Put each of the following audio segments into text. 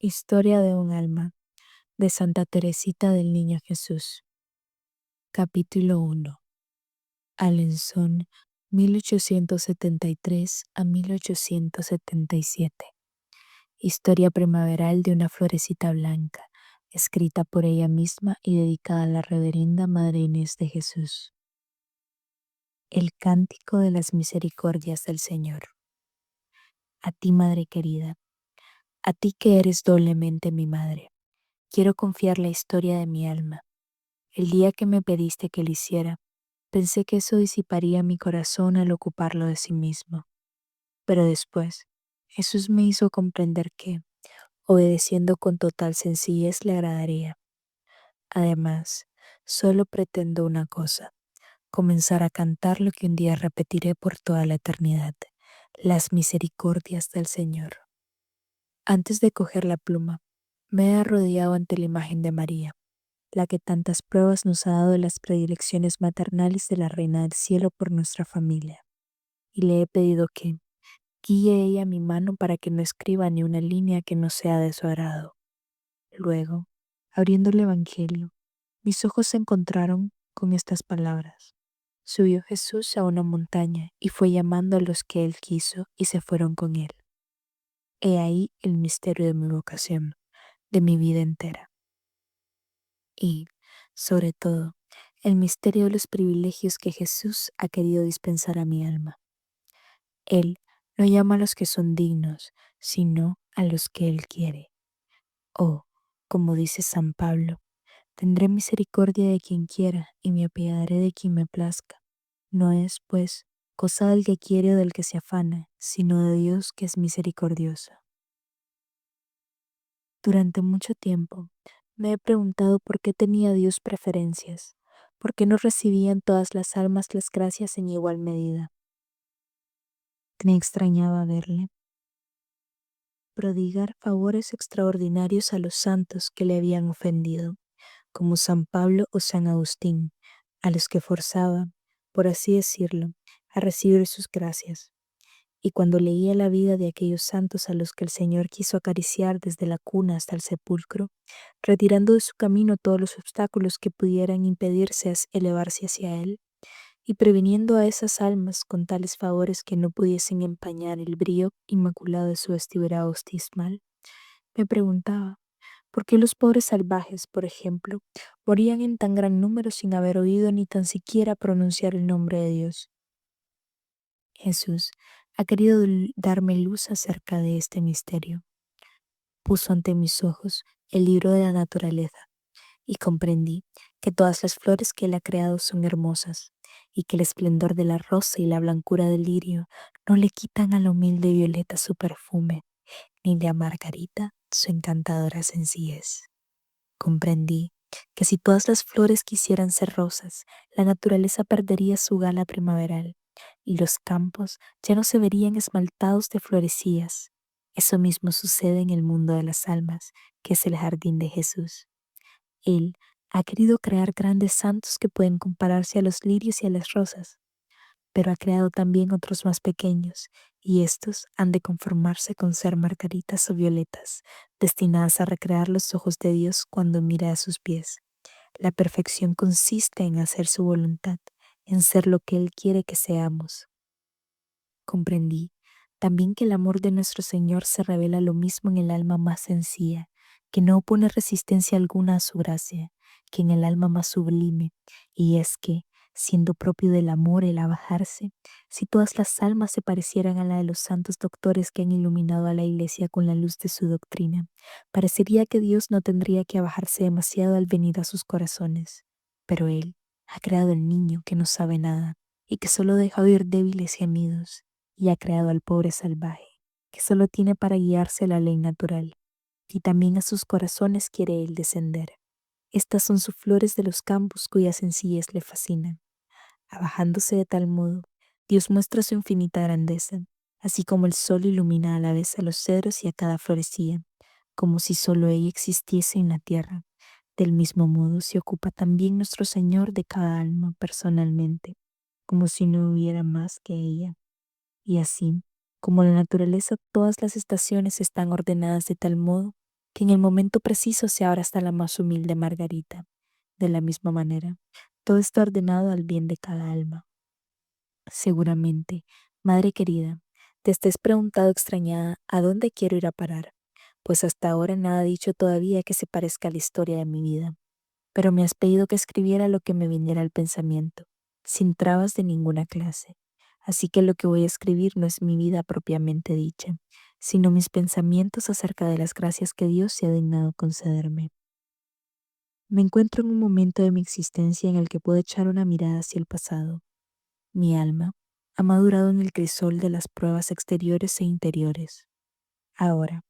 Historia de un alma de Santa Teresita del Niño Jesús. Capítulo 1. Alençon, 1873 a 1877. Historia primaveral de una florecita blanca, escrita por ella misma y dedicada a la reverenda Madre Inés de Jesús. El cántico de las misericordias del Señor. A ti, Madre querida, a ti que eres doblemente mi Madre, quiero confiar la historia de mi alma. El día que me pediste que lo hiciera, pensé que eso disiparía mi corazón al ocuparlo de sí mismo. Pero después, Jesús me hizo comprender que, obedeciendo con total sencillez, le agradaría. Además, solo pretendo una cosa: comenzar a cantar lo que un día repetiré por toda la eternidad: las misericordias del Señor. Antes de coger la pluma, me he arrodillado ante la imagen de María, la que tantas pruebas nos ha dado de las predilecciones maternales de la Reina del Cielo por nuestra familia, y le he pedido que guíe ella mi mano para que no escriba ni una línea que no sea de su agrado. Luego, abriendo el Evangelio, mis ojos se encontraron con estas palabras: subió Jesús a una montaña y fue llamando a los que él quiso y se fueron con él. He ahí el misterio de mi vocación, de mi vida entera. Y, sobre todo, el misterio de los privilegios que Jesús ha querido dispensar a mi alma. Él no llama a los que son dignos, sino a los que Él quiere. O, como dice San Pablo, tendré misericordia de quien quiera y me apiadaré de quien me plazca. No es, pues, cosa del que quiere o del que se afana, sino de Dios que es misericordioso. Durante mucho tiempo me he preguntado por qué tenía Dios preferencias, por qué no recibían todas las almas las gracias en igual medida. Me extrañaba verle prodigar favores extraordinarios a los santos que le habían ofendido, como San Pablo o San Agustín, a los que forzaba, por así decirlo, a recibir sus gracias. Y cuando leía la vida de aquellos santos a los que el Señor quiso acariciar desde la cuna hasta el sepulcro, retirando de su camino todos los obstáculos que pudieran impedirse elevarse hacia Él, y previniendo a esas almas con tales favores que no pudiesen empañar el brillo inmaculado de su vestidura bautismal, me preguntaba, ¿por qué los pobres salvajes, por ejemplo, morían en tan gran número sin haber oído ni tan siquiera pronunciar el nombre de Dios? Jesús ha querido darme luz acerca de este misterio. Puso ante mis ojos el libro de la naturaleza y comprendí que todas las flores que Él ha creado son hermosas y que el esplendor de la rosa y la blancura del lirio no le quitan a la humilde violeta su perfume, ni la margarita su encantadora sencillez. Comprendí que si todas las flores quisieran ser rosas, la naturaleza perdería su gala primaveral y los campos ya no se verían esmaltados de florecillas. Eso mismo sucede en el mundo de las almas, que es el jardín de Jesús. Él ha querido crear grandes santos que pueden compararse a los lirios y a las rosas, pero ha creado también otros más pequeños, y estos han de conformarse con ser margaritas o violetas, destinadas a recrear los ojos de Dios cuando mira a sus pies. La perfección consiste en hacer su voluntad, en ser lo que Él quiere que seamos. Comprendí también que el amor de nuestro Señor se revela lo mismo en el alma más sencilla, que no opone resistencia alguna a su gracia, que en el alma más sublime, y es que, siendo propio del amor el abajarse, si todas las almas se parecieran a la de los santos doctores que han iluminado a la Iglesia con la luz de su doctrina, parecería que Dios no tendría que abajarse demasiado al venir a sus corazones. Pero Él ha creado al niño que no sabe nada y que solo deja oír débiles gemidos, y ha creado al pobre salvaje, que solo tiene para guiarse la ley natural, y también a sus corazones quiere Él descender. Estas son sus flores de los campos cuya sencillez le fascinan. Abajándose de tal modo, Dios muestra su infinita grandeza, así como el sol ilumina a la vez a los cedros y a cada florecilla, como si solo ella existiese en la tierra. Del mismo modo se ocupa también nuestro Señor de cada alma personalmente, como si no hubiera más que ella. Y así, como la naturaleza, todas las estaciones están ordenadas de tal modo que en el momento preciso se abra hasta la más humilde margarita. De la misma manera, todo está ordenado al bien de cada alma. Seguramente, madre querida, te estés preguntado extrañada a dónde quiero ir a parar, pues hasta ahora nada ha dicho todavía que se parezca a la historia de mi vida. Pero me has pedido que escribiera lo que me viniera al pensamiento, sin trabas de ninguna clase. Así que lo que voy a escribir no es mi vida propiamente dicha, sino mis pensamientos acerca de las gracias que Dios se ha dignado concederme. Me encuentro en un momento de mi existencia en el que puedo echar una mirada hacia el pasado. Mi alma ha madurado en el crisol de las pruebas exteriores e interiores. Ahora,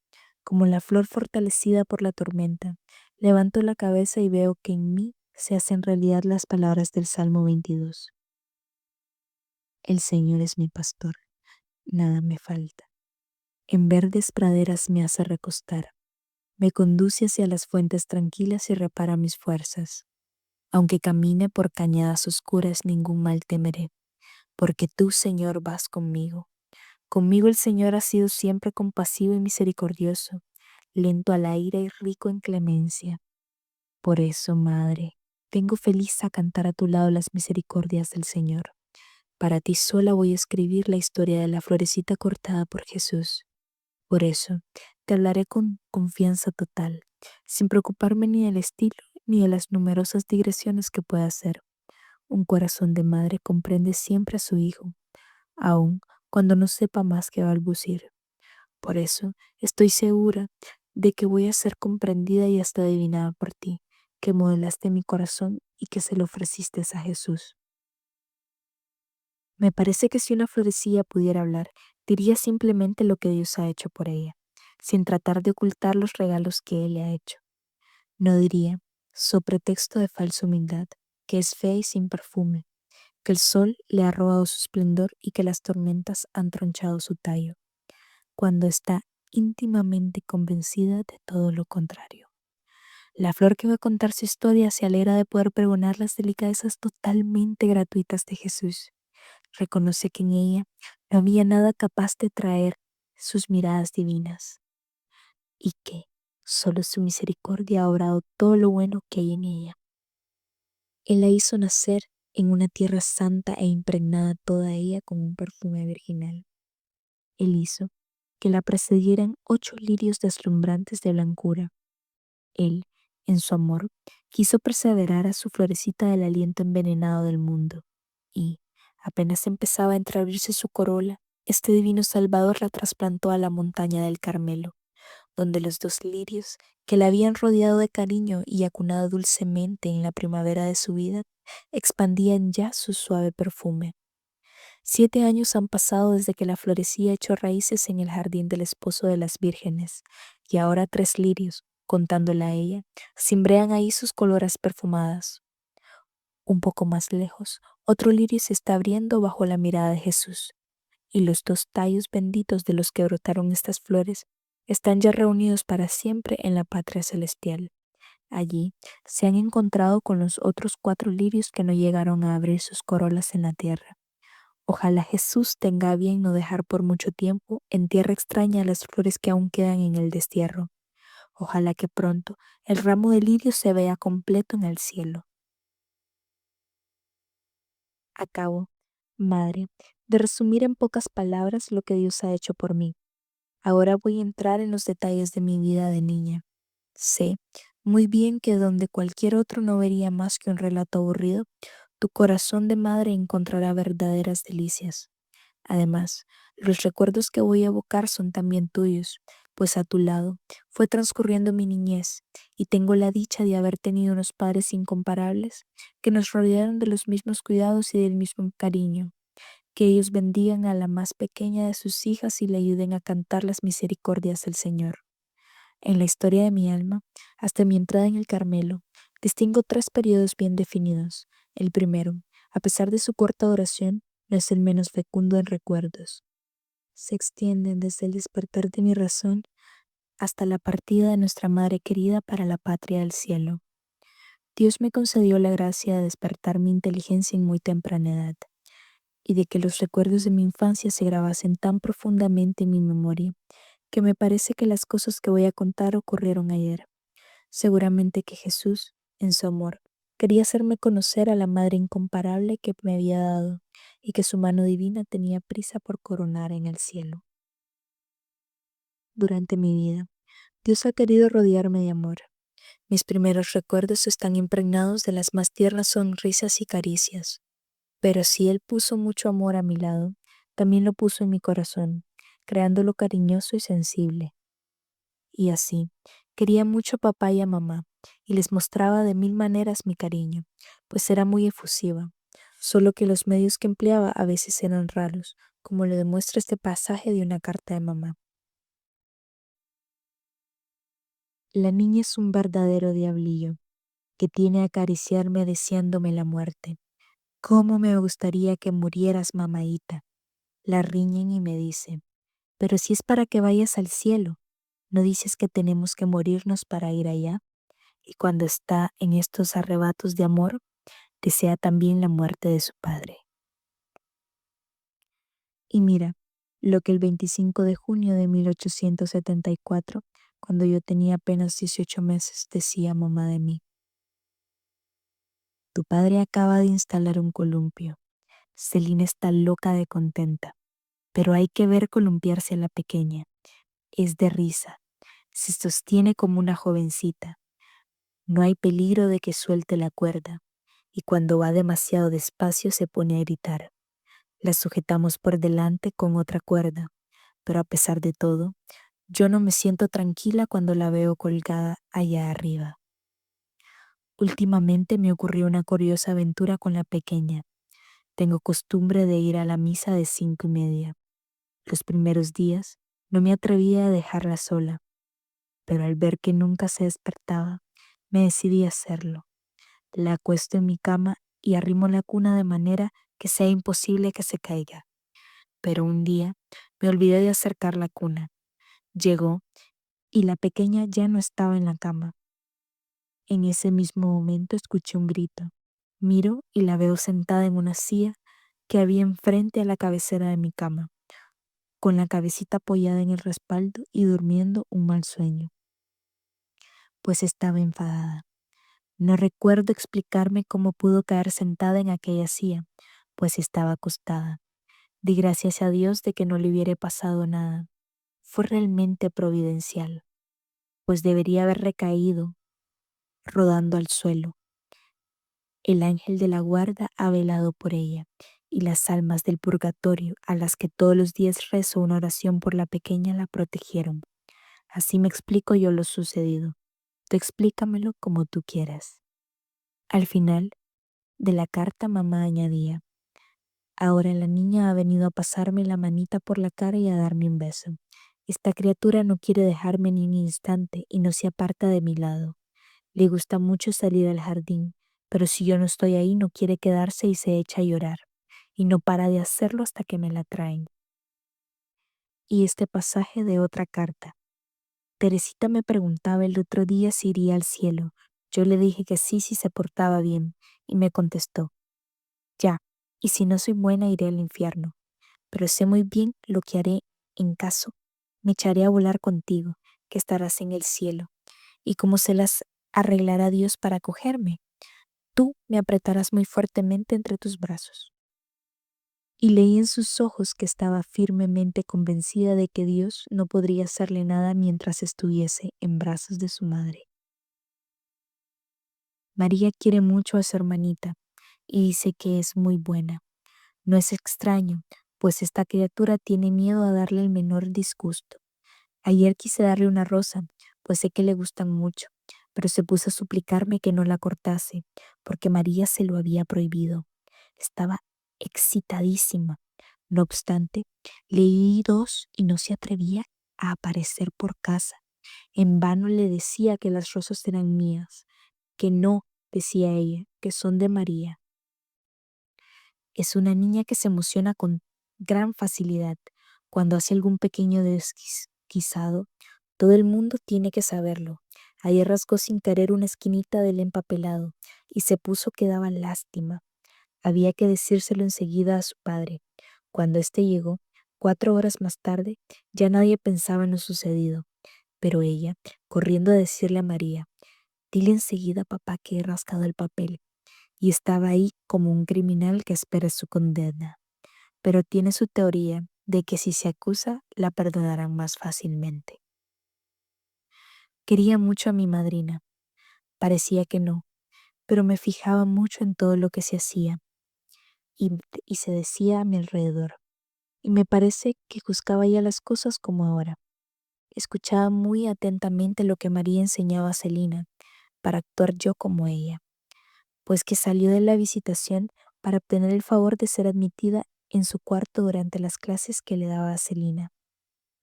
como la flor fortalecida por la tormenta, levanto la cabeza y veo que en mí se hacen realidad las palabras del Salmo 22. El Señor es mi pastor, nada me falta. En verdes praderas me hace recostar, me conduce hacia las fuentes tranquilas y repara mis fuerzas. Aunque camine por cañadas oscuras, ningún mal temeré, porque tú, Señor, vas conmigo. Conmigo el Señor ha sido siempre compasivo y misericordioso, lento a la ira y rico en clemencia. Por eso, Madre, vengo feliz a cantar a tu lado las misericordias del Señor. Para ti sola voy a escribir la historia de la florecita cortada por Jesús. Por eso, te hablaré con confianza total, sin preocuparme ni del estilo ni de las numerosas digresiones que pueda hacer. Un corazón de madre comprende siempre a su hijo, aun cuando no sepa más que balbucir. Por eso estoy segura de que voy a ser comprendida y hasta adivinada por ti, que modelaste mi corazón y que se lo ofreciste a Jesús. Me parece que si una florecilla pudiera hablar, diría simplemente lo que Dios ha hecho por ella, sin tratar de ocultar los regalos que Él le ha hecho. No diría, so pretexto de falsa humildad, que es fea y sin perfume, que el sol le ha robado su esplendor y que las tormentas han tronchado su tallo, cuando está íntimamente convencida de todo lo contrario. La flor que va a contar su historia se alegra de poder pregonar las delicadezas totalmente gratuitas de Jesús. Reconoce que en ella no había nada capaz de traer sus miradas divinas y que solo su misericordia ha obrado todo lo bueno que hay en ella. Él la hizo nacer en una tierra santa e impregnada toda ella con un perfume virginal. Él hizo que la precedieran 8 lirios deslumbrantes de blancura. Él, en su amor, quiso perseverar a su florecita del aliento envenenado del mundo, y, apenas empezaba a entreabrirse su corola, este divino Salvador la trasplantó a la montaña del Carmelo, donde los 2 lirios que la habían rodeado de cariño y acunado dulcemente en la primavera de su vida, expandían ya su suave perfume. 7 años han pasado desde que la florecilla echó raíces en el jardín del esposo de las vírgenes, y ahora 3 lirios, contándola a ella, cimbrean ahí sus coloras perfumadas. Un poco más lejos, otro lirio se está abriendo bajo la mirada de Jesús, y los 2 tallos benditos de los que brotaron estas flores están ya reunidos para siempre en la patria celestial. Allí se han encontrado con los otros 4 lirios que no llegaron a abrir sus corolas en la tierra. Ojalá Jesús tenga a bien no dejar por mucho tiempo en tierra extraña las flores que aún quedan en el destierro. Ojalá que pronto el ramo de lirio se vea completo en el cielo. Acabo, Madre, de resumir en pocas palabras lo que Dios ha hecho por mí. Ahora voy a entrar en los detalles de mi vida de niña. Sé muy bien que donde cualquier otro no vería más que un relato aburrido, tu corazón de madre encontrará verdaderas delicias. Además, los recuerdos que voy a evocar son también tuyos, pues a tu lado fue transcurriendo mi niñez y tengo la dicha de haber tenido unos padres incomparables que nos rodearon de los mismos cuidados y del mismo cariño. Que ellos bendigan a la más pequeña de sus hijas y le ayuden a cantar las misericordias del Señor. En la historia de mi alma, hasta mi entrada en el Carmelo, distingo 3 periodos bien definidos. El primero, a pesar de su corta duración, no es el menos fecundo en recuerdos. Se extiende desde el despertar de mi razón hasta la partida de nuestra Madre querida para la patria del cielo. Dios me concedió la gracia de despertar mi inteligencia en muy temprana edad, y de que los recuerdos de mi infancia se grabasen tan profundamente en mi memoria, que me parece que las cosas que voy a contar ocurrieron ayer. Seguramente que Jesús, en su amor, quería hacerme conocer a la Madre incomparable que me había dado y que su mano divina tenía prisa por coronar en el cielo. Durante mi vida, Dios ha querido rodearme de amor. Mis primeros recuerdos están impregnados de las más tiernas sonrisas y caricias. Pero si Él puso mucho amor a mi lado, también lo puso en mi corazón, creándolo cariñoso y sensible. Y así, quería mucho a papá y a mamá, y les mostraba de mil maneras mi cariño, pues era muy efusiva, solo que los medios que empleaba a veces eran raros, como lo demuestra este pasaje de una carta de mamá. La niña es un verdadero diablillo, que tiene a acariciarme deseándome la muerte. ¿Cómo me gustaría que murieras, mamaíta? La riñen y me dicen, pero si es para que vayas al cielo, ¿no dices que tenemos que morirnos para ir allá? Y cuando está en estos arrebatos de amor, desea también la muerte de su padre. Y mira, lo que el 25 de junio de 1874, cuando yo tenía apenas 18 meses, decía mamá de mí. Tu padre acaba de instalar un columpio. Celina está loca de contenta, pero hay que ver columpiarse a la pequeña. Es de risa. Se sostiene como una jovencita. No hay peligro de que suelte la cuerda, y cuando va demasiado despacio se pone a gritar. La sujetamos por delante con otra cuerda, pero a pesar de todo, yo no me siento tranquila cuando la veo colgada allá arriba. Últimamente me ocurrió una curiosa aventura con la pequeña. Tengo costumbre de ir a la misa de 5:30. Los primeros días no me atrevía a dejarla sola, pero al ver que nunca se despertaba, me decidí a hacerlo. La acuesto en mi cama y arrimo la cuna de manera que sea imposible que se caiga. Pero un día me olvidé de acercar la cuna. Llegó y la pequeña ya no estaba en la cama. En ese mismo momento escuché un grito. Miro y la veo sentada en una silla que había enfrente a la cabecera de mi cama, con la cabecita apoyada en el respaldo y durmiendo un mal sueño, pues estaba enfadada. No recuerdo explicarme cómo pudo caer sentada en aquella silla, pues estaba acostada. Di gracias a Dios de que no le hubiera pasado nada. Fue realmente providencial, pues debería haber recaído rodando al suelo. El ángel de la guarda ha velado por ella, y las almas del purgatorio, a las que todos los días rezo una oración por la pequeña, la protegieron. Así me explico yo lo sucedido. Tú explícamelo como tú quieras. Al final de la carta, mamá añadía: ahora la niña ha venido a pasarme la manita por la cara y a darme un beso. Esta criatura no quiere dejarme ni un instante y no se aparta de mi lado. Le gusta mucho salir al jardín, pero si yo no estoy ahí no quiere quedarse y se echa a llorar, y no para de hacerlo hasta que me la traen. Y este pasaje de otra carta. Teresita me preguntaba el otro día si iría al cielo. Yo le dije que sí si se portaba bien, y me contestó: ya, y si no soy buena iré al infierno, pero sé muy bien lo que haré en caso. Me echaré a volar contigo, que estarás en el cielo, y cómo se las arreglará Dios para cogerme. Tú me apretarás muy fuertemente entre tus brazos. Y leí en sus ojos que estaba firmemente convencida de que Dios no podría hacerle nada mientras estuviese en brazos de su madre. María quiere mucho a su hermanita y dice que es muy buena. No es extraño, pues esta criatura tiene miedo a darle el menor disgusto. Ayer quise darle una rosa, pues sé que le gustan mucho, pero se puso a suplicarme que no la cortase, porque María se lo había prohibido. Estaba excitadísima. No obstante, le di dos y no se atrevía a aparecer por casa. En vano le decía que las rosas eran mías, que no, decía ella, que son de María. Es una niña que se emociona con gran facilidad cuando hace algún pequeño desquizado. Todo el mundo tiene que saberlo. Ayer rasgó sin querer una esquinita del empapelado y se puso que daba lástima. Había que decírselo enseguida a su padre. Cuando éste llegó, 4 horas más tarde, ya nadie pensaba en lo sucedido, pero ella, corriendo a decirle a María, dile enseguida a papá que he rascado el papel, y estaba ahí como un criminal que espera su condena, pero tiene su teoría de que si se acusa, la perdonarán más fácilmente. Quería mucho a mi madrina, parecía que no, pero me fijaba mucho en todo lo que se hacía y, y se decía a mi alrededor, y me parece que juzgaba ya las cosas como ahora. Escuchaba muy atentamente lo que María enseñaba a Celina para actuar yo como ella, pues que salió de la visitación para obtener el favor de ser admitida en su cuarto durante las clases que le daba a Celina.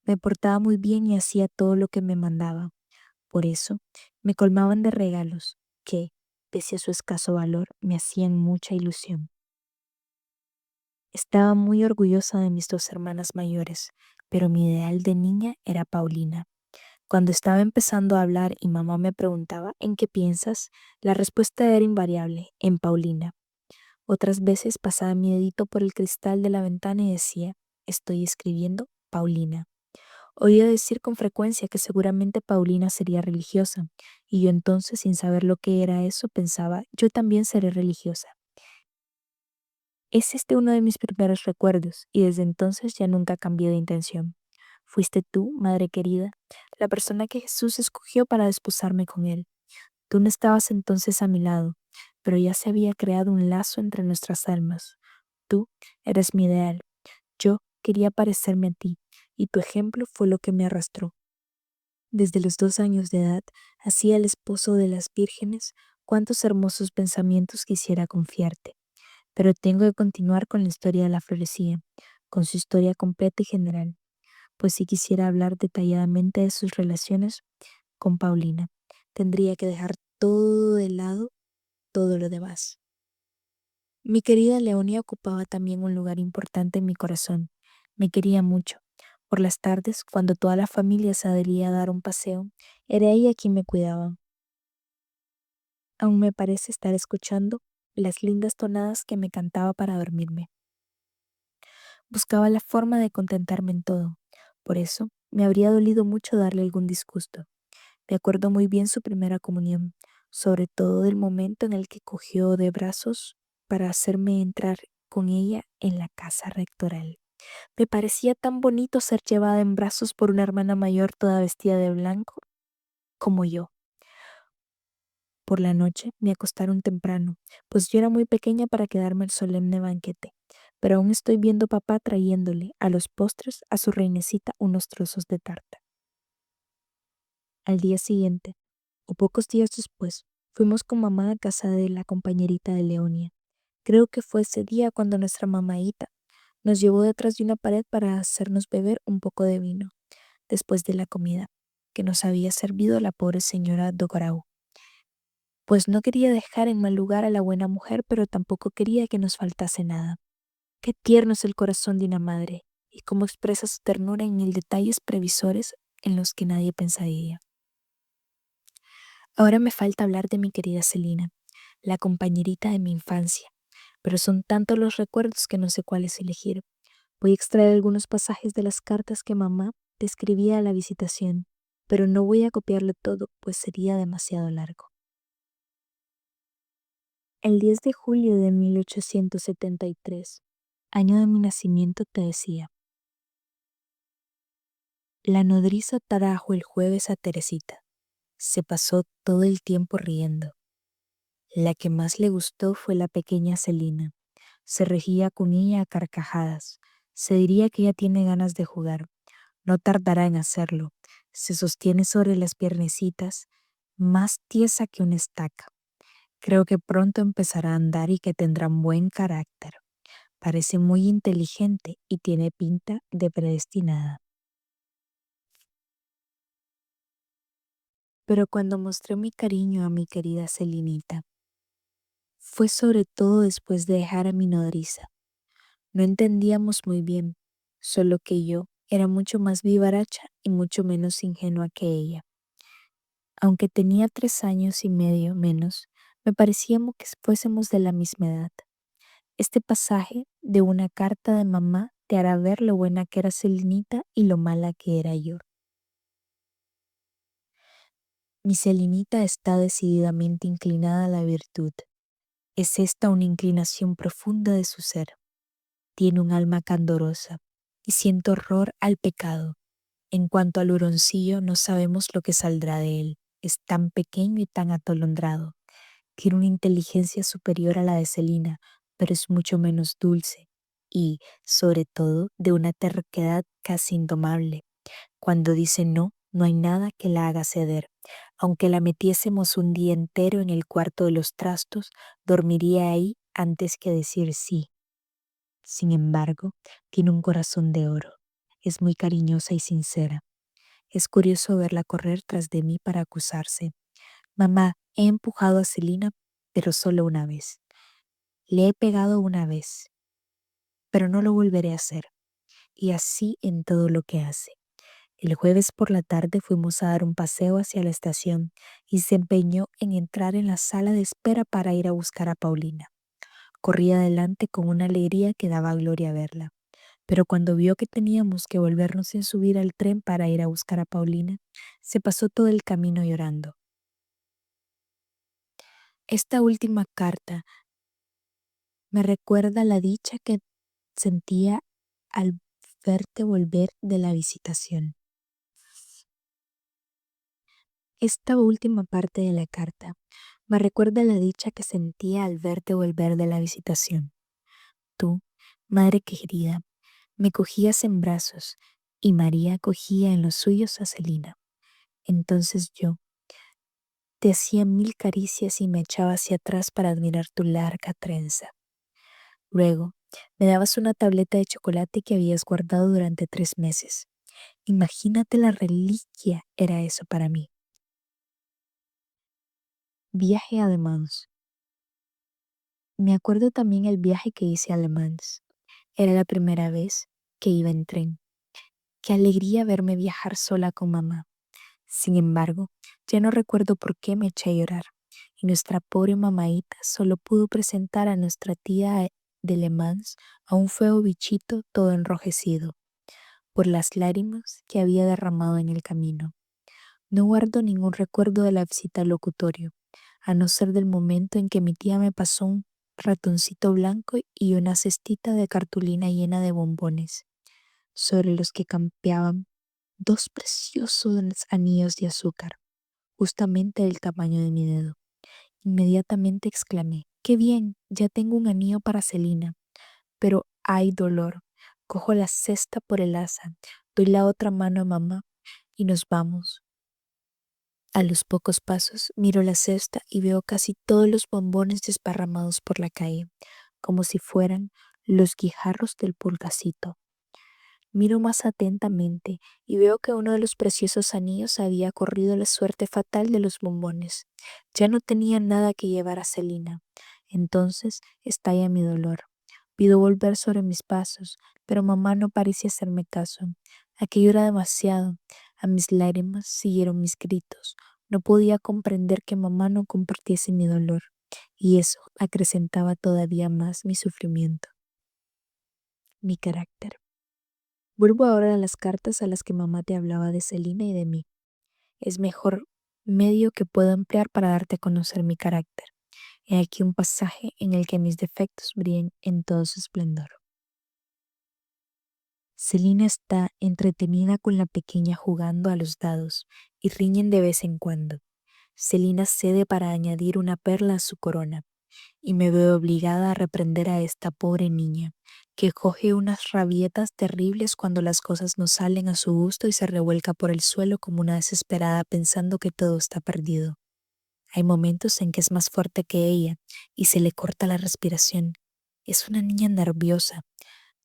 Me portaba muy bien y hacía todo lo que me mandaba. Por eso, me colmaban de regalos que, pese a su escaso valor, me hacían mucha ilusión. Estaba muy orgullosa de mis 2 hermanas mayores, pero mi ideal de niña era Paulina. Cuando estaba empezando a hablar y mamá me preguntaba ¿en qué piensas? La respuesta era invariable, en Paulina. Otras veces pasaba mi dedito por el cristal de la ventana y decía, estoy escribiendo Paulina. Oía decir con frecuencia que seguramente Paulina sería religiosa, y yo entonces, sin saber lo que era eso, pensaba, yo también seré religiosa. Es este uno de mis primeros recuerdos, y desde entonces ya nunca cambié de intención. Fuiste tú, madre querida, la persona que Jesús escogió para desposarme con él. Tú no estabas entonces a mi lado, pero ya se había creado un lazo entre nuestras almas. Tú eres mi ideal. Yo quería parecerme a ti, y tu ejemplo fue lo que me arrastró. Desde los 2 años de edad, hacía el esposo de las vírgenes, cuántos hermosos pensamientos quisiera confiarte. Pero tengo que continuar con la historia de la florecía, con su historia completa y general, pues si quisiera hablar detalladamente de sus relaciones con Paulina, tendría que dejar todo de lado, todo lo demás. Mi querida Leonia ocupaba también un lugar importante en mi corazón. Me quería mucho. Por las tardes, cuando toda la familia se adhería a dar un paseo, era ella quien me cuidaba. Aún me parece estar escuchando las lindas tonadas que me cantaba para dormirme. Buscaba la forma de contentarme en todo. Por eso, me habría dolido mucho darle algún disgusto. Me acuerdo muy bien su primera comunión, sobre todo del momento en el que cogió de brazos para hacerme entrar con ella en la casa rectoral. Me parecía tan bonito ser llevada en brazos por una hermana mayor toda vestida de blanco como yo. Por la noche me acostaron temprano, pues yo era muy pequeña para quedarme al solemne banquete, pero aún estoy viendo a papá trayéndole a los postres a su reinecita unos trozos de tarta. Al día siguiente, o pocos días después, fuimos con mamá a casa de la compañerita de Leonia. Creo que fue ese día cuando nuestra mamaíta nos llevó detrás de una pared para hacernos beber un poco de vino, después de la comida, que nos había servido la pobre señora Dogarau, pues no quería dejar en mal lugar a la buena mujer, pero tampoco quería que nos faltase nada. Qué tierno es el corazón de una madre, y cómo expresa su ternura en mil detalles previsores en los que nadie pensaría. Ahora me falta hablar de mi querida Celina, la compañerita de mi infancia, pero son tantos los recuerdos que no sé cuáles elegir. Voy a extraer algunos pasajes de las cartas que mamá te escribía a la visitación, pero no voy a copiarlo todo, pues sería demasiado largo. El 10 de julio de 1873, año de mi nacimiento, te decía: la nodriza trajo el jueves a Teresita. Se pasó todo el tiempo riendo. La que más le gustó fue la pequeña Celina. Se regía con ella a carcajadas. Se diría que ella tiene ganas de jugar. No tardará en hacerlo. Se sostiene sobre las piernecitas, más tiesa que una estaca. Creo que pronto empezará a andar y que tendrá un buen carácter. Parece muy inteligente y tiene pinta de predestinada. Pero cuando mostré mi cariño a mi querida Celinita, fue sobre todo después de dejar a mi nodriza. No entendíamos muy bien, solo que yo era mucho más vivaracha y mucho menos ingenua que ella. Aunque tenía 3 años y medio menos, me parecíamos que fuésemos de la misma edad. Este pasaje de una carta de mamá te hará ver lo buena que era Selinita y lo mala que era yo. Mi Selinita está decididamente inclinada a la virtud. Es esta una inclinación profunda de su ser. Tiene un alma candorosa y siente horror al pecado. En cuanto al huroncillo, no sabemos lo que saldrá de él. Es tan pequeño y tan atolondrado. Tiene una inteligencia superior a la de Celina, pero es mucho menos dulce y, sobre todo, de una terquedad casi indomable. Cuando dice no, no hay nada que la haga ceder. Aunque la metiésemos un día entero en el cuarto de los trastos, dormiría ahí antes que decir sí. Sin embargo, tiene un corazón de oro. Es muy cariñosa y sincera. Es curioso verla correr tras de mí para acusarse. Mamá, he empujado a Celina, pero solo una vez. Le he pegado una vez, pero no lo volveré a hacer. Y así en todo lo que hace. El jueves por la tarde fuimos a dar un paseo hacia la estación y se empeñó en entrar en la sala de espera para ir a buscar a Paulina. Corría adelante con una alegría que daba gloria verla. Pero cuando vio que teníamos que volvernos sin subir al tren para ir a buscar a Paulina, se pasó todo el camino llorando. Esta última carta me recuerda la dicha que sentía al verte volver de la visitación. Esta última parte de la carta me recuerda la dicha que sentía al verte volver de la visitación. Tú, madre querida, me cogías en brazos y María cogía en los suyos a Celina. Entonces yo te hacía mil caricias y me echaba hacia atrás para admirar tu larga trenza. Luego, me dabas una tableta de chocolate que habías guardado durante 3 meses. Imagínate la reliquia era eso para mí. Viaje a Le Mans. Me acuerdo también el viaje que hice a Le Mans. Era la primera vez que iba en tren. Qué alegría verme viajar sola con mamá. Sin embargo, ya no recuerdo por qué me eché a llorar, y nuestra pobre mamaíta solo pudo presentar a nuestra tía de Le Mans a un feo bichito todo enrojecido por las lágrimas que había derramado en el camino. No guardo ningún recuerdo de la visita al locutorio, a no ser del momento en que mi tía me pasó un ratoncito blanco y una cestita de cartulina llena de bombones, sobre los que campeaban 2 preciosos anillos de azúcar, justamente del tamaño de mi dedo. Inmediatamente exclamé, ¡qué bien! Ya tengo un anillo para Celina. Pero hay dolor. Cojo la cesta por el asa, doy la otra mano a mamá y nos vamos. A los pocos pasos miro la cesta y veo casi todos los bombones desparramados por la calle, como si fueran los guijarros del pulgacito. Miro más atentamente y veo que uno de los preciosos anillos había corrido la suerte fatal de los bombones. Ya no tenía nada que llevar a Celina. Entonces estalla mi dolor. Pido volver sobre mis pasos, pero mamá no parecía hacerme caso. Aquello era demasiado. A mis lágrimas siguieron mis gritos. No podía comprender que mamá no compartiese mi dolor, y eso acrecentaba todavía más mi sufrimiento. Mi carácter. Vuelvo ahora a las cartas a las que mamá te hablaba de Celina y de mí. Es mejor medio que puedo emplear para darte a conocer mi carácter. He aquí un pasaje en el que mis defectos brillen en todo su esplendor. Celina está entretenida con la pequeña jugando a los dados y riñen de vez en cuando. Celina cede para añadir una perla a su corona, y me veo obligada a reprender a esta pobre niña, que coge unas rabietas terribles cuando las cosas no salen a su gusto y se revuelca por el suelo como una desesperada pensando que todo está perdido. Hay momentos en que es más fuerte que ella y se le corta la respiración. Es una niña nerviosa.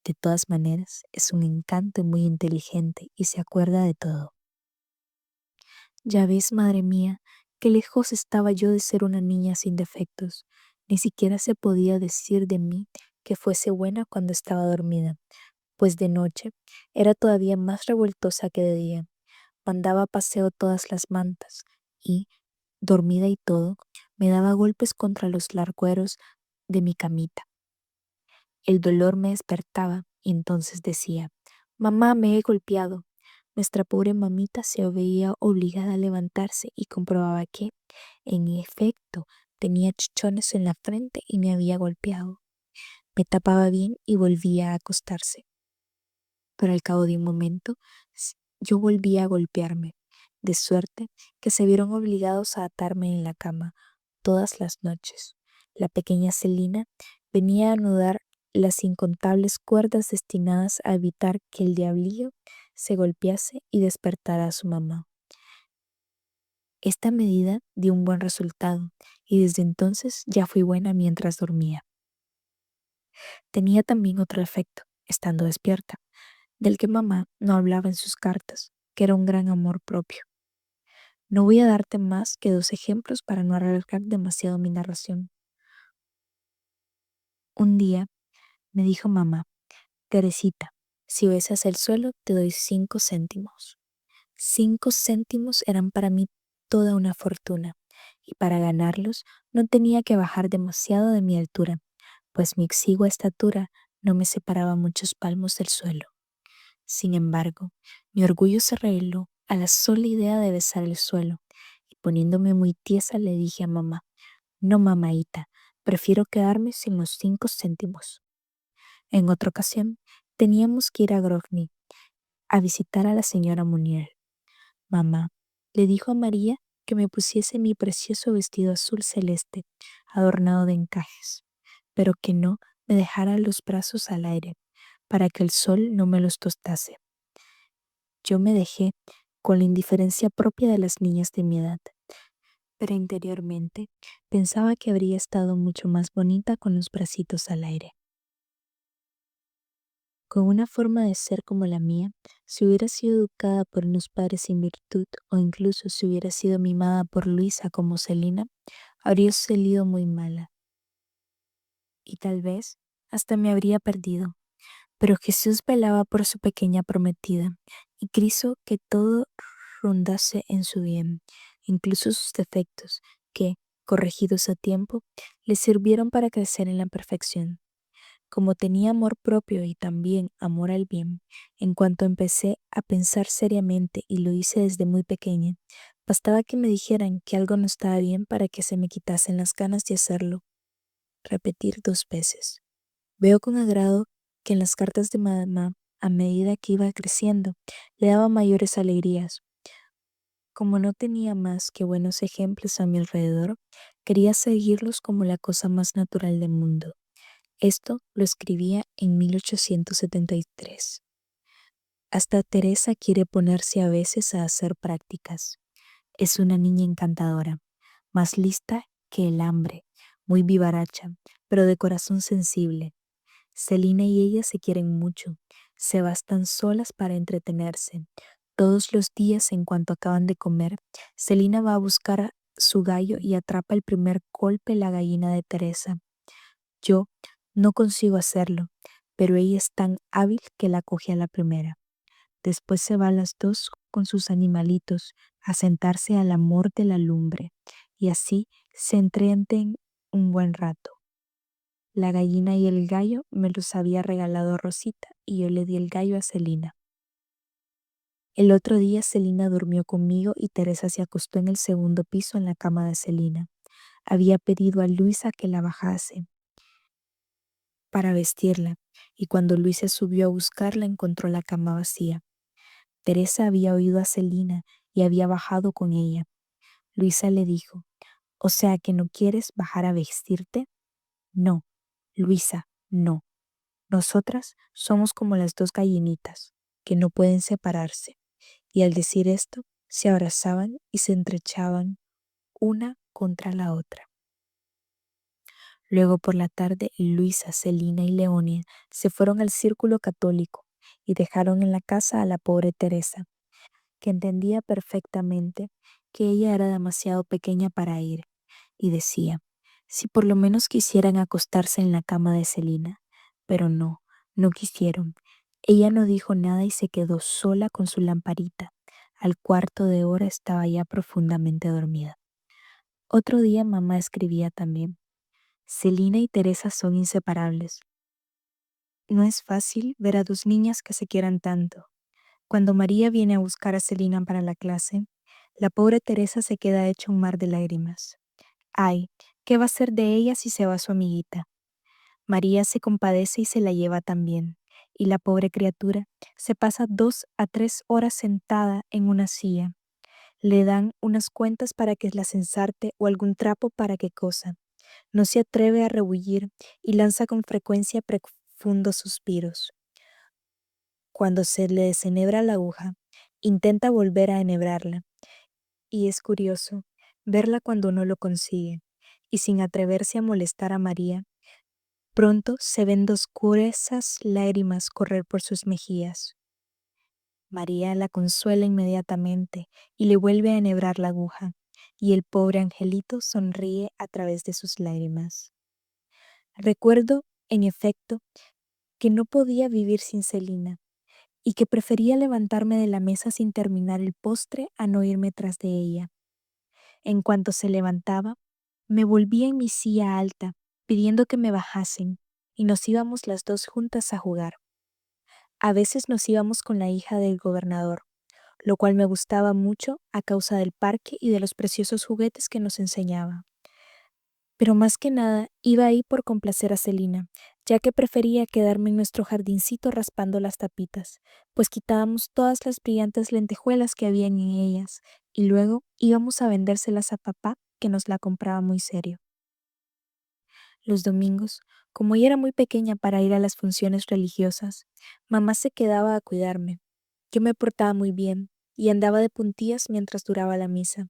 De todas maneras, es un encanto y muy inteligente y se acuerda de todo. Ya ves, madre mía, qué lejos estaba yo de ser una niña sin defectos. Ni siquiera se podía decir de mí que fuese buena cuando estaba dormida, pues de noche era todavía más revoltosa que de día. Mandaba a paseo todas las mantas y, dormida y todo, me daba golpes contra los largueros de mi camita. El dolor me despertaba y entonces decía: «Mamá, me he golpeado». Nuestra pobre mamita se veía obligada a levantarse y comprobaba que, en efecto, tenía chichones en la frente y me había golpeado. Me tapaba bien y volvía a acostarse. Pero al cabo de un momento, yo volvía a golpearme, de suerte que se vieron obligados a atarme en la cama todas las noches. La pequeña Celina venía a anudar las incontables cuerdas destinadas a evitar que el diablillo se golpease y despertara a su mamá. Esta medida dio un buen resultado y desde entonces ya fui buena mientras dormía. Tenía también otro efecto, estando despierta, del que mamá no hablaba en sus cartas, que era un gran amor propio. No voy a darte más que 2 ejemplos para no alargar demasiado mi narración. Un día me dijo mamá: «Teresita, si besas el suelo te doy 5 céntimos». 5 céntimos eran para mí toda una fortuna, y para ganarlos no tenía que bajar demasiado de mi altura, pues mi exigua estatura no me separaba muchos palmos del suelo. Sin embargo, mi orgullo se reveló a la sola idea de besar el suelo, y poniéndome muy tiesa le dije a mamá: «No, mamaíta, prefiero quedarme sin los 5 céntimos». En otra ocasión, teníamos que ir a Grosny a visitar a la señora Munier. Mamá le dijo a María que me pusiese mi precioso vestido azul celeste, adornado de encajes, pero que no me dejara los brazos al aire, para que el sol no me los tostase. Yo me dejé con la indiferencia propia de las niñas de mi edad, pero interiormente pensaba que habría estado mucho más bonita con los bracitos al aire. Con una forma de ser como la mía, si hubiera sido educada por unos padres sin virtud, o incluso si hubiera sido mimada por Luisa como Celina, habría salido muy mala, y tal vez hasta me habría perdido. Pero Jesús velaba por su pequeña prometida, y quiso que todo rondase en su bien, incluso sus defectos, que, corregidos a tiempo, le sirvieron para crecer en la perfección. Como tenía amor propio y también amor al bien, en cuanto empecé a pensar seriamente, y lo hice desde muy pequeña, bastaba que me dijeran que algo no estaba bien para que se me quitasen las ganas de hacerlo. Repetir 2 veces. Veo con agrado que en las cartas de mamá, a medida que iba creciendo, le daba mayores alegrías. Como no tenía más que buenos ejemplos a mi alrededor, quería seguirlos como la cosa más natural del mundo. Esto lo escribía en 1873. Hasta Teresa quiere ponerse a veces a hacer prácticas. Es una niña encantadora, más lista que el hambre, muy vivaracha, pero de corazón sensible. Celina y ella se quieren mucho, se bastan solas para entretenerse. Todos los días, en cuanto acaban de comer, Celina va a buscar a su gallo y atrapa el primer golpe la gallina de Teresa. Yo no consigo hacerlo, pero ella es tan hábil que la coge a la primera. Después se van las dos con sus animalitos a sentarse al amor de la lumbre, y así se entreten un buen rato. La gallina y el gallo me los había regalado Rosita, y yo le di el gallo a Celina. El otro día Celina durmió conmigo y Teresa se acostó en el segundo piso en la cama de Celina. Había pedido a Luisa que la bajase para vestirla, y cuando Luisa subió a buscarla encontró la cama vacía. Teresa había oído a Celina y había bajado con ella. Luisa le dijo: «¿O sea que no quieres bajar a vestirte?» «No, Luisa, no. Nosotras somos como las 2 gallinitas, que no pueden separarse». Y al decir esto, se abrazaban y se estrechaban una contra la otra. Luego por la tarde, Luisa, Celina y Leonia se fueron al círculo católico y dejaron en la casa a la pobre Teresa, que entendía perfectamente que ella era demasiado pequeña para ir, y decía: «Si por lo menos quisieran acostarse en la cama de Celina». Pero no, no quisieron. Ella no dijo nada y se quedó sola con su lamparita. Al cuarto de hora estaba ya profundamente dormida. Otro día mamá escribía también: «Celina y Teresa son inseparables. No es fácil ver a dos niñas que se quieran tanto. Cuando María viene a buscar a Celina para la clase, la pobre Teresa se queda hecha un mar de lágrimas. Ay, ¿qué va a ser de ella si se va su amiguita? María se compadece y se la lleva también, y la pobre criatura se pasa 2 a 3 horas sentada en una silla. Le dan unas cuentas para que las ensarte o algún trapo para que cosa. No se atreve a rebullir y lanza con frecuencia profundos suspiros. Cuando se le desenhebra la aguja, intenta volver a enhebrarla, y es curioso verla cuando no lo consigue, y sin atreverse a molestar a María, pronto se ven 2 gruesas lágrimas correr por sus mejillas. María la consuela inmediatamente y le vuelve a enhebrar la aguja, y el pobre angelito sonríe a través de sus lágrimas. Recuerdo, en efecto, que no podía vivir sin Celina, y que prefería levantarme de la mesa sin terminar el postre a no irme tras de ella. En cuanto se levantaba, me volvía en mi silla alta, pidiendo que me bajasen, y nos íbamos las dos juntas a jugar. A veces nos íbamos con la hija del gobernador, lo cual me gustaba mucho a causa del parque y de los preciosos juguetes que nos enseñaba. Pero más que nada iba ahí por complacer a Celina, ya que prefería quedarme en nuestro jardincito raspando las tapitas, pues quitábamos todas las brillantes lentejuelas que habían en ellas, y luego íbamos a vendérselas a papá, que nos la compraba muy serio. Los domingos, como ella era muy pequeña para ir a las funciones religiosas, mamá se quedaba a cuidarme. Yo me portaba muy bien y andaba de puntillas mientras duraba la misa,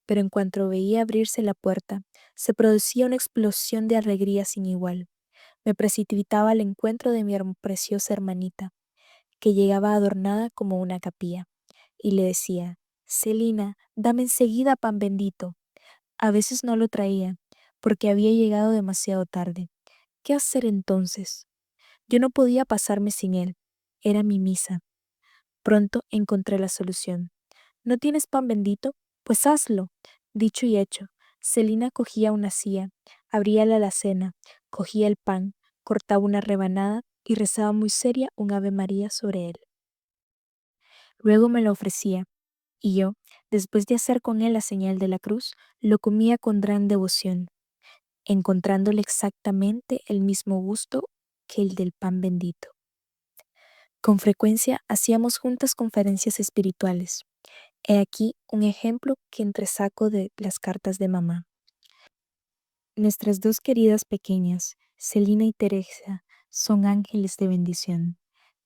pero en cuanto veía abrirse la puerta, se producía una explosión de alegría sin igual. Me precipitaba al encuentro de mi preciosa hermanita, que llegaba adornada como una capilla, y le decía: Celina, dame enseguida pan bendito. A veces no lo traía, porque había llegado demasiado tarde. ¿Qué hacer entonces? Yo no podía pasarme sin él. Era mi misa. Pronto encontré la solución. ¿No tienes pan bendito? Pues hazlo. Dicho y hecho, Celina cogía una silla, abría la alacena, cogía el pan, cortaba una rebanada y rezaba muy seria un Ave María sobre él. Luego me lo ofrecía, y yo, después de hacer con él la señal de la cruz, lo comía con gran devoción, encontrándole exactamente el mismo gusto que el del pan bendito. Con frecuencia hacíamos juntas conferencias espirituales. He aquí un ejemplo que entresaco de las cartas de mamá. Nuestras dos queridas pequeñas, Celina y Teresa, son ángeles de bendición.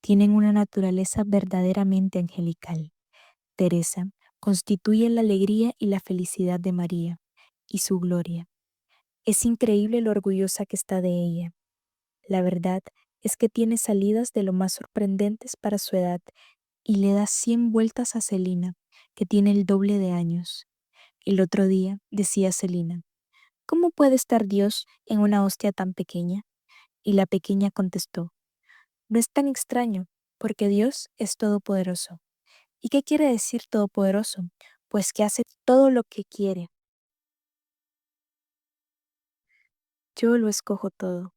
Tienen una naturaleza verdaderamente angelical. Teresa constituye la alegría y la felicidad de María, y su gloria. Es increíble lo orgullosa que está de ella. La verdad es que tiene salidas de lo más sorprendentes para su edad y le da 100 vueltas a Celina, que tiene el doble de años. El otro día decía Celina: ¿cómo puede estar Dios en una hostia tan pequeña? Y la pequeña contestó: no es tan extraño, porque Dios es todopoderoso. ¿Y qué quiere decir todopoderoso? Pues que hace todo lo que quiere. Yo lo escojo todo.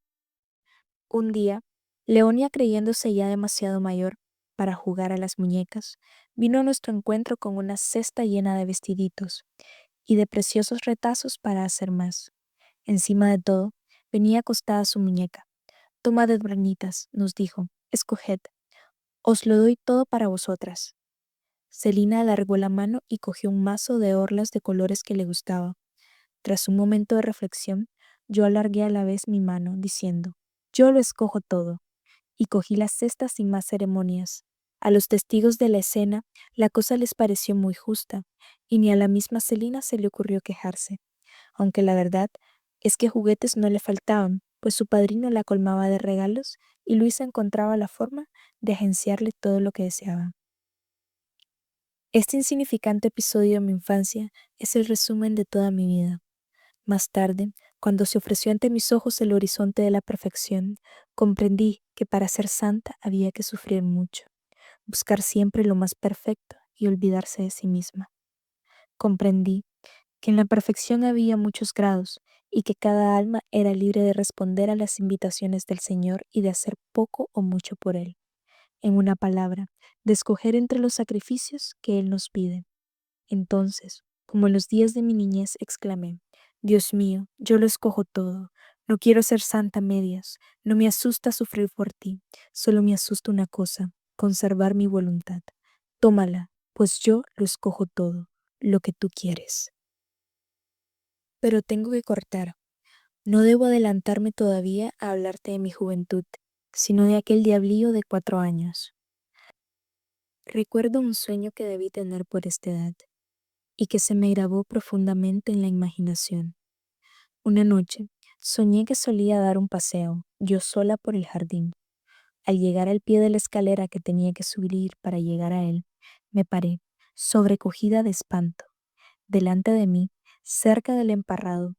Un día, Leonia, creyéndose ya demasiado mayor para jugar a las muñecas, vino a nuestro encuentro con una cesta llena de vestiditos y de preciosos retazos para hacer más. Encima de todo, venía acostada su muñeca. Tomad, hermanitas, nos dijo, escoged, os lo doy todo para vosotras. Celina alargó la mano y cogió un mazo de orlas de colores que le gustaba. Tras un momento de reflexión, yo alargué a la vez mi mano, diciendo: yo lo escojo todo, y cogí la cesta sin más ceremonias. A los testigos de la escena, la cosa les pareció muy justa, y ni a la misma Celina se le ocurrió quejarse, aunque la verdad es que juguetes no le faltaban, pues su padrino la colmaba de regalos y Luisa encontraba la forma de agenciarle todo lo que deseaba. Este insignificante episodio de mi infancia es el resumen de toda mi vida. Más tarde, cuando se ofreció ante mis ojos el horizonte de la perfección, comprendí que para ser santa había que sufrir mucho, buscar siempre lo más perfecto y olvidarse de sí misma. Comprendí que en la perfección había muchos grados y que cada alma era libre de responder a las invitaciones del Señor y de hacer poco o mucho por Él. En una palabra, de escoger entre los sacrificios que Él nos pide. Entonces, como en los días de mi niñez, exclamé: Dios mío, yo lo escojo todo. No quiero ser santa a medias. No me asusta sufrir por ti. Solo me asusta una cosa: conservar mi voluntad. Tómala, pues yo lo escojo todo, lo que tú quieres. Pero tengo que cortar. No debo adelantarme todavía a hablarte de mi juventud, sino de aquel diablillo de 4 años. Recuerdo un sueño que debí tener por esta edad y que se me grabó profundamente en la imaginación. Una noche, soñé que solía dar un paseo, yo sola por el jardín. Al llegar al pie de la escalera que tenía que subir para llegar a él, me paré, sobrecogida de espanto. Delante de mí, cerca del emparrado,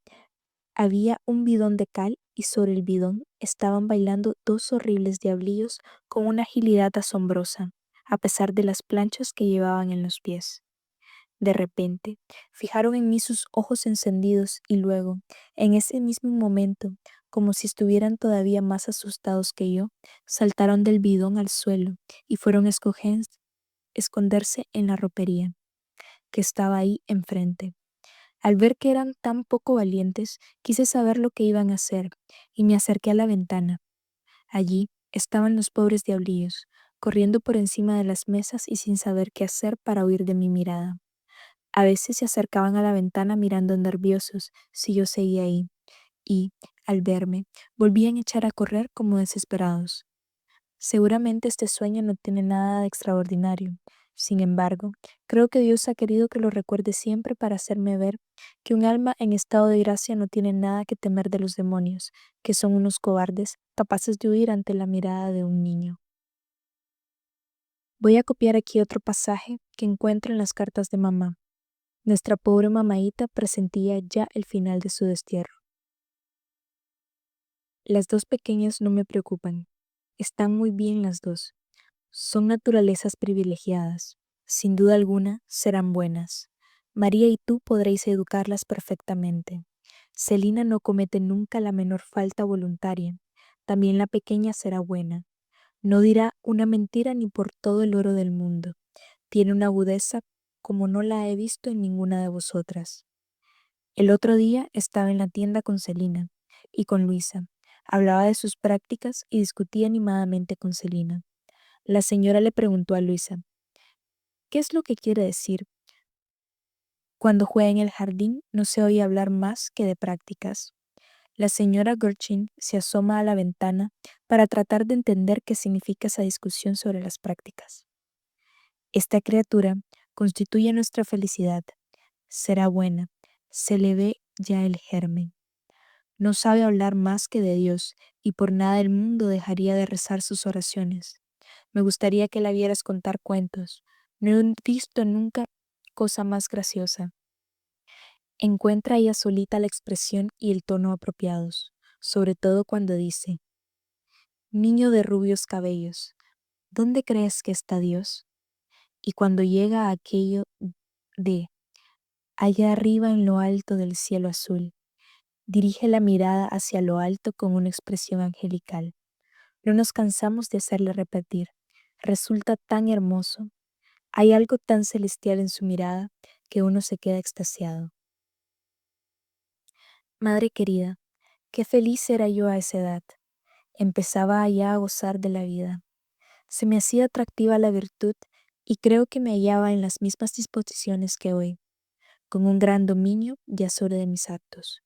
había un bidón de cal y sobre el bidón estaban bailando 2 horribles diablillos con una agilidad asombrosa, a pesar de las planchas que llevaban en los pies. De repente, fijaron en mí sus ojos encendidos y luego, en ese mismo momento, como si estuvieran todavía más asustados que yo, saltaron del bidón al suelo y fueron a esconderse en la ropería, que estaba ahí enfrente. Al ver que eran tan poco valientes, quise saber lo que iban a hacer y me acerqué a la ventana. Allí estaban los pobres diablillos, corriendo por encima de las mesas y sin saber qué hacer para huir de mi mirada. A veces se acercaban a la ventana mirando nerviosos si yo seguía ahí, y, al verme, volvían a echar a correr como desesperados. Seguramente este sueño no tiene nada de extraordinario. Sin embargo, creo que Dios ha querido que lo recuerde siempre para hacerme ver que un alma en estado de gracia no tiene nada que temer de los demonios, que son unos cobardes capaces de huir ante la mirada de un niño. Voy a copiar aquí otro pasaje que encuentro en las cartas de mamá. Nuestra pobre mamaíta presentía ya el final de su destierro. Las 2 pequeñas no me preocupan. Están muy bien las 2. Son naturalezas privilegiadas. Sin duda alguna, serán buenas. María y tú podréis educarlas perfectamente. Celina no comete nunca la menor falta voluntaria. También la pequeña será buena. No dirá una mentira ni por todo el oro del mundo. Tiene una agudeza como no la he visto en ninguna de vosotras. El otro día estaba en la tienda con Celina y con Luisa. Hablaba de sus prácticas y discutía animadamente con Celina. La señora le preguntó a Luisa: ¿qué es lo que quiere decir? Cuando juega en el jardín no se oye hablar más que de prácticas. La señora Gertrude se asoma a la ventana para tratar de entender qué significa esa discusión sobre las prácticas. Esta criatura constituye nuestra felicidad. Será buena. Se le ve ya el germen. No sabe hablar más que de Dios y por nada del mundo dejaría de rezar sus oraciones. Me gustaría que la vieras contar cuentos. No he visto nunca cosa más graciosa. Encuentra ella solita la expresión y el tono apropiados, sobre todo cuando dice: niño de rubios cabellos, ¿dónde crees que está Dios? Y cuando llega a aquello de allá arriba en lo alto del cielo azul, dirige la mirada hacia lo alto con una expresión angelical. No nos cansamos de hacerle repetir. Resulta tan hermoso. Hay algo tan celestial en su mirada que uno se queda extasiado. Madre querida, qué feliz era yo a esa edad. Empezaba ya a gozar de la vida. Se me hacía atractiva la virtud y creo que me hallaba en las mismas disposiciones que hoy, con un gran dominio ya sobre de mis actos.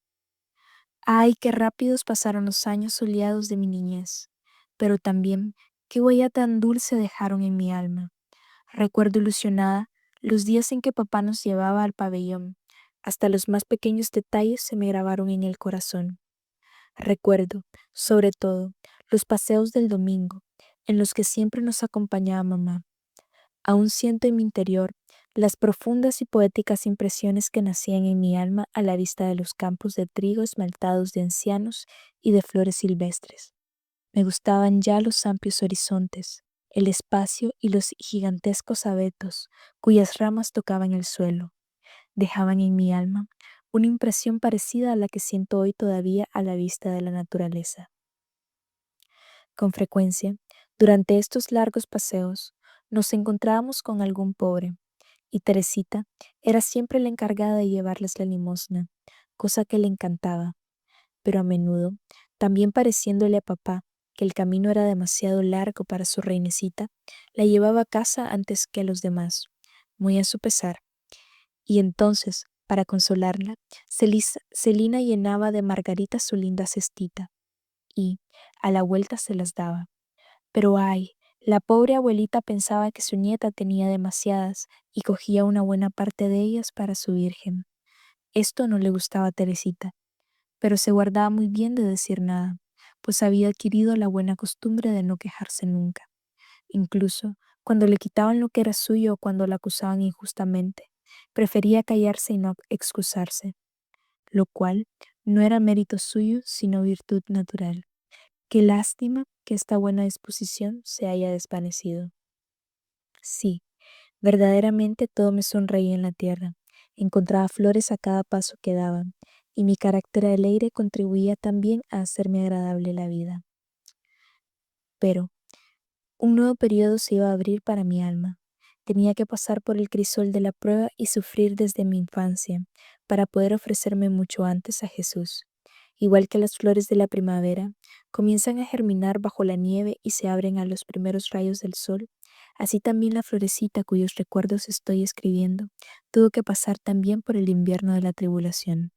Ay, qué rápidos pasaron los años soleados de mi niñez, pero también qué huella tan dulce dejaron en mi alma. Recuerdo ilusionada los días en que papá nos llevaba al pabellón. Hasta los más pequeños detalles se me grabaron en el corazón. Recuerdo, sobre todo, los paseos del domingo, en los que siempre nos acompañaba mamá. Aún siento en mi interior las profundas y poéticas impresiones que nacían en mi alma a la vista de los campos de trigo esmaltados de ancianos y de flores silvestres. Me gustaban ya los amplios horizontes, el espacio y los gigantescos abetos cuyas ramas tocaban el suelo. Dejaban en mi alma una impresión parecida a la que siento hoy todavía a la vista de la naturaleza. Con frecuencia, durante estos largos paseos, nos encontrábamos con algún pobre, y Teresita era siempre la encargada de llevarles la limosna, cosa que le encantaba, pero a menudo, también pareciéndole a papá que el camino era demasiado largo para su reinecita, la llevaba a casa antes que a los demás, muy a su pesar, y entonces, para consolarla, Celina llenaba de margaritas su linda cestita, y, a la vuelta se las daba. Pero ay, la pobre abuelita pensaba que su nieta tenía demasiadas y cogía una buena parte de ellas para su virgen. Esto no le gustaba a Teresita, pero se guardaba muy bien de decir nada, pues había adquirido la buena costumbre de no quejarse nunca, incluso cuando le quitaban lo que era suyo o cuando la acusaban injustamente. Prefería callarse y no excusarse, lo cual no era mérito suyo, sino virtud natural. Qué lástima que esta buena disposición se haya desvanecido. Sí, verdaderamente todo me sonreía en la tierra. Encontraba flores a cada paso que daba, y mi carácter alegre contribuía también a hacerme agradable la vida. Pero un nuevo periodo se iba a abrir para mi alma. Tenía que pasar por el crisol de la prueba y sufrir desde mi infancia, para poder ofrecerme mucho antes a Jesús. Igual que las flores de la primavera, comienzan a germinar bajo la nieve y se abren a los primeros rayos del sol, así también la florecita cuyos recuerdos estoy escribiendo tuvo que pasar también por el invierno de la tribulación.